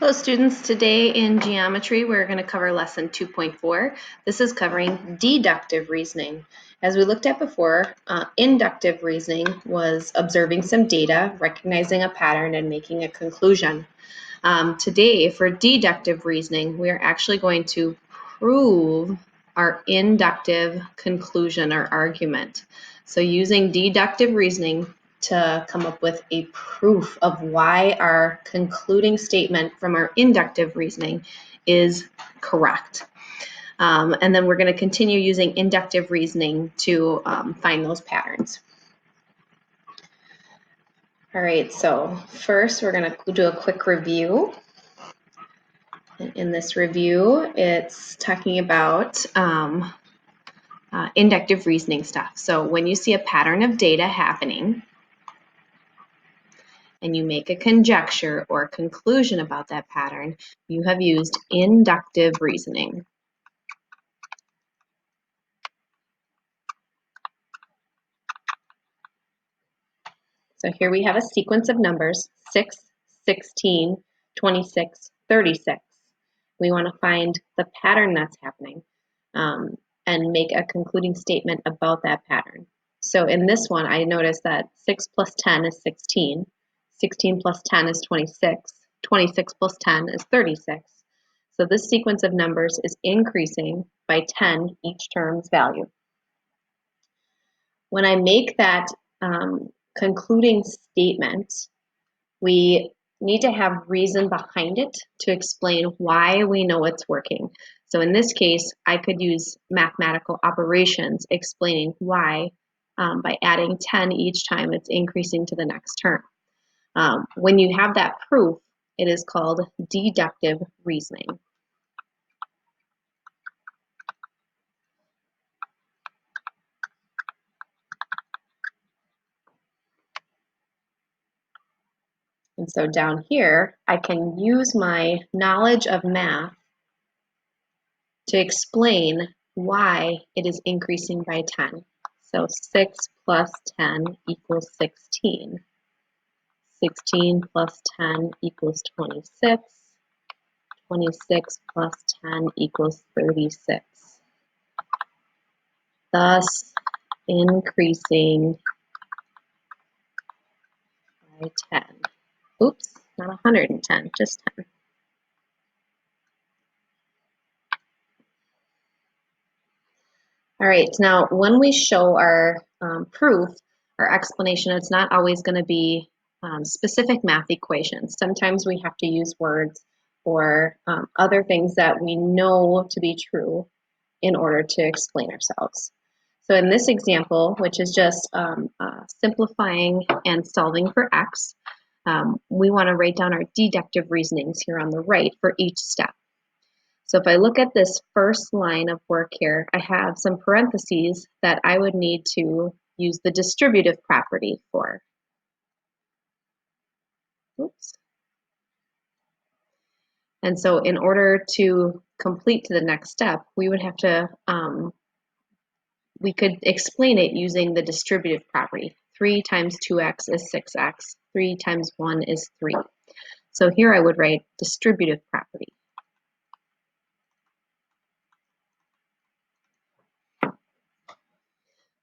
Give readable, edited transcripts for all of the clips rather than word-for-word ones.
Hello students, today in geometry we're going to cover lesson 2.4. This is covering deductive reasoning. As we looked at before, inductive reasoning was observing some data, recognizing a pattern, and making a conclusion. Today for deductive reasoning we are actually going to prove our inductive conclusion or argument. So using deductive reasoning to come up with a proof of why our concluding statement from our inductive reasoning is correct. And then we're going to continue using inductive reasoning to find those patterns. All right, so first we're going to do a quick review. In this review, it's talking about inductive reasoning stuff. So when you see a pattern of data happening, and you make a conjecture or conclusion about that pattern, you have used inductive reasoning. So here we have a sequence of numbers, 6, 16, 26, 36. We want to find the pattern that's happening and make a concluding statement about that pattern. So in this one, I noticed that 6 plus 10 is 16. 16 plus 10 is 26. 26 plus 10 is 36. So this sequence of numbers is increasing by 10 each term's value. When I make that concluding statement, we need to have reason behind it to explain why we know it's working. So in this case, I could use mathematical operations explaining why by adding 10 each time it's increasing to the next term. When you have that proof, it is called deductive reasoning. And so down here, I can use my knowledge of math to explain why it is increasing by 10. So 6 plus 10 equals 16. 16 plus 10 equals 26. 26 plus 10 equals 36. Thus, increasing by 10. Oops, not 110, just 10. All right, now when we show our proof, our explanation, it's not always going to be specific math equations. Sometimes we have to use words or other things that we know to be true in order to explain ourselves. So in this example, which is just simplifying and solving for x, we want to write down our deductive reasonings here on the right for each step. So if I look at this first line of work here, I have some parentheses that I would need to use the distributive property for. Oops. And so in order to complete to the next step, we would have to, we could explain it using the distributive property. 3 times 2x is 6x. 3 times 1 is 3. So here I would write distributive property.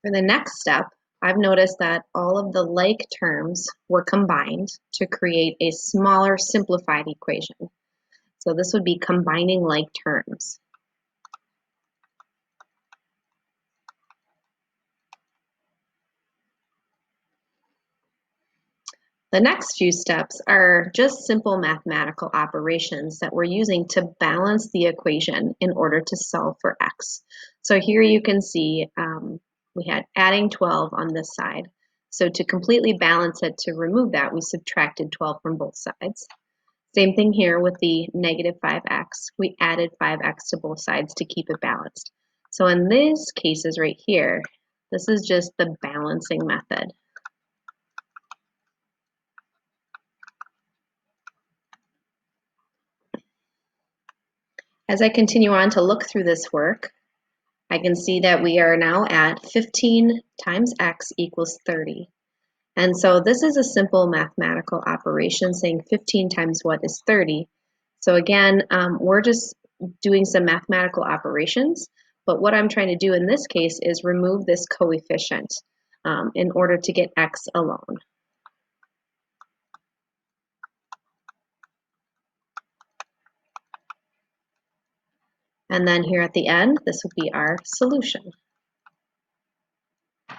For the next step, I've noticed that all of the like terms were combined to create a smaller simplified equation. So this would be combining like terms. The next few steps are just simple mathematical operations that we're using to balance the equation in order to solve for x. So here you can see we had adding 12 on this side. So to completely balance it, to remove that, we subtracted 12 from both sides. Same thing here with the negative 5x. We added 5x to both sides to keep it balanced. So in these cases right here, this is just the balancing method. As I continue on to look through this work, I can see that we are now at 15 times x equals 30. And so this is a simple mathematical operation saying 15 times what is 30. So again, we're just doing some mathematical operations, but what I'm trying to do in this case is remove this coefficient in order to get x alone. And then here at the end, this would be our solution.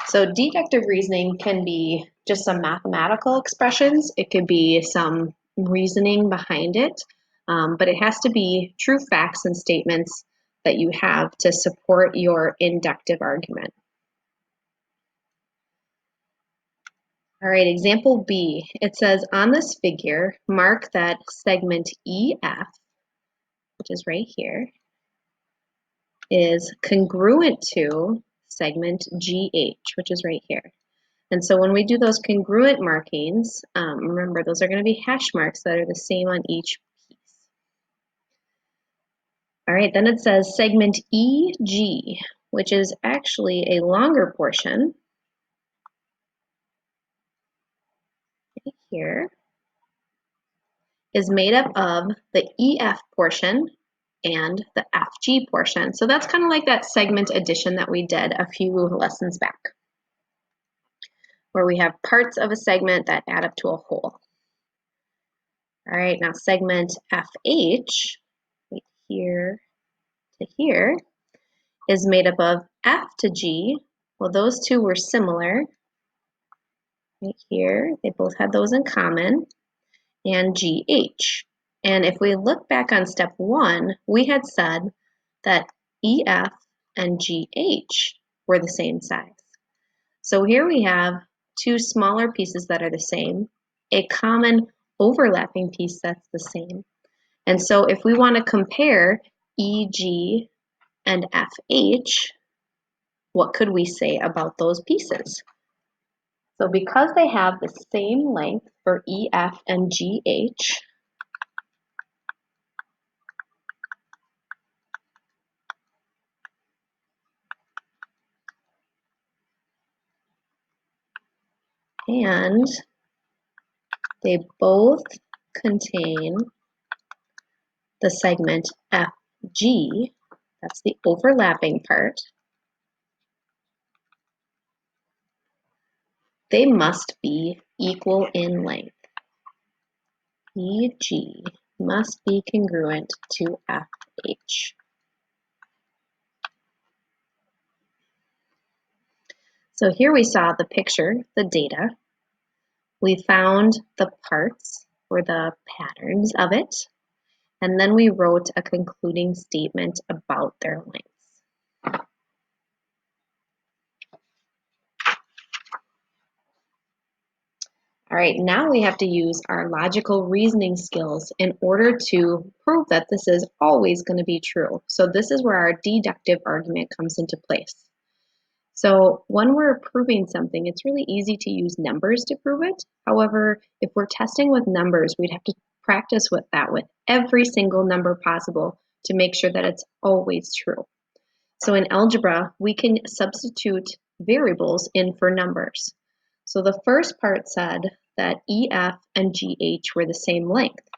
So deductive reasoning can be just some mathematical expressions. It could be some reasoning behind it, but it has to be true facts and statements that you have to support your inductive argument. All right, example B. It says on this figure, mark that segment EF, which is right here, is congruent to segment GH, which is right here. And so when we do those congruent markings, remember those are going to be hash marks that are the same on each piece. All right, then it says segment EG, which is actually a longer portion right here, is made up of the EF portion and the FG portion. So that's kind of like that segment addition that we did a few lessons back, where we have parts of a segment that add up to a whole. All right, now segment FH, right here to here, is made up of F to G. Well, those two were similar right here. They both had those in common, and GH. And if we look back on step 1, we had said that EF and GH were the same size. So here we have two smaller pieces that are the same, a common overlapping piece that's the same. And so if we want to compare EG and FH, what could we say about those pieces? So because they have the same length for EF and GH, and they both contain the segment FG, that's the overlapping part, they must be equal in length. EG must be congruent to FH. So here we saw the picture, the data. We found the parts or the patterns of it, and then we wrote a concluding statement about their lengths. All right, now we have to use our logical reasoning skills in order to prove that this is always going to be true. So this is where our deductive argument comes into place. So when we're proving something, it's really easy to use numbers to prove it. However, if we're testing with numbers, we'd have to practice with that with every single number possible to make sure that it's always true. So in algebra, we can substitute variables in for numbers. So the first part said that EF and GH were the same length.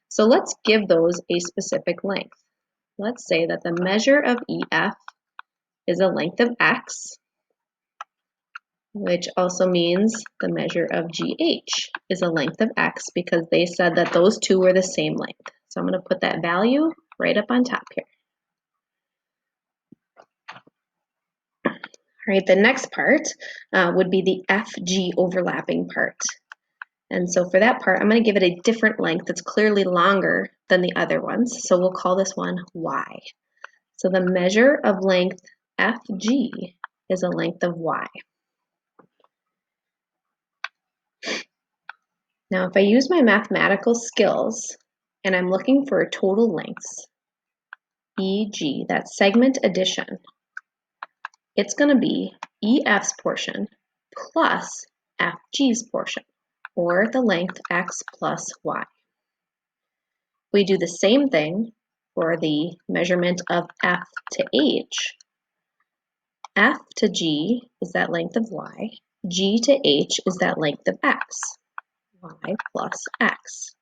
So let's give those a specific length. Let's say that the measure of EF is a length of x, which also means the measure of GH is a length of x because they said that those two were the same length. So I'm going to put that value right up on top here. All right, the next part would be the FG overlapping part. And so for that part, I'm going to give it a different length that's clearly longer than the other ones. So we'll call this one Y. So the measure of length FG is a length of Y. Now, if I use my mathematical skills and I'm looking for total lengths, EG, that segment addition, it's going to be EF's portion plus FG's portion, or the length x plus y. We do the same thing for the measurement of F to H. F to G is that length of y. G to H is that length of x. Y plus x.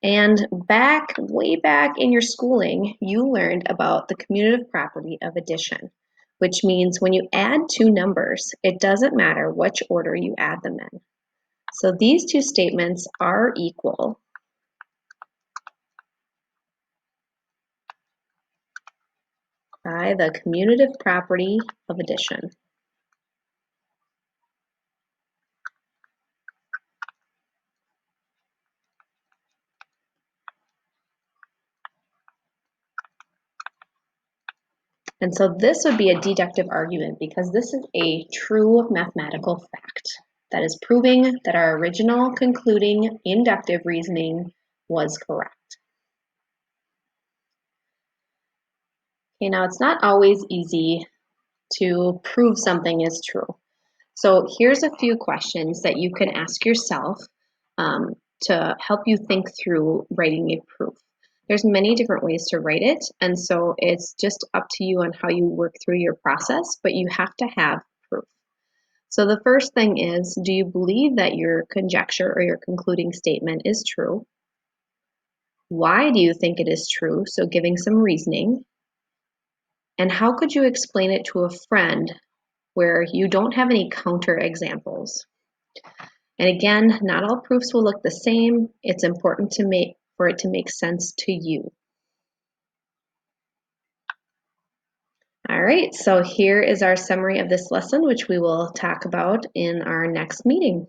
And way back in your schooling, you learned about the commutative property of addition, which means when you add two numbers, it doesn't matter which order you add them in. So these two statements are equal by the commutative property of addition. And so this would be a deductive argument because this is a true mathematical fact that is proving that our original concluding inductive reasoning was correct. Okay, now it's not always easy to prove something is true. So here's a few questions that you can ask yourself to help you think through writing a proof. There's many different ways to write it, and so it's just up to you on how you work through your process, but you have to have proof. So the first thing is, do you believe that your conjecture or your concluding statement is true? Why do you think it is true? So giving some reasoning. And how could you explain it to a friend where you don't have any counter examples? And again, not all proofs will look the same. It's important for it to make sense to you. All right, so here is our summary of this lesson, which we will talk about in our next meeting.